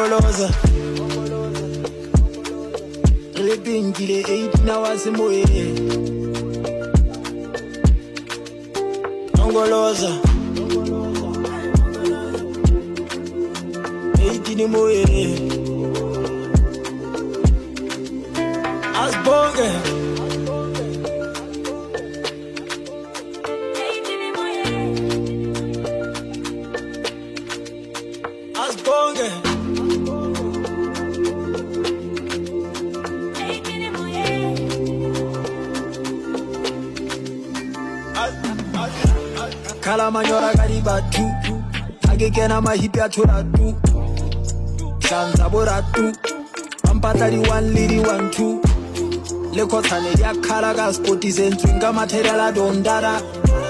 Ongoloza Repingile 18 hours moye Ongoloza 18 moye Asbonge Asbonge Kala manyora karibatu Agekena mahipi aturatu Shanza boratu Ampatari 1 liri 1 2 Lekotane ya kala ga spoti zentringa materiala dondara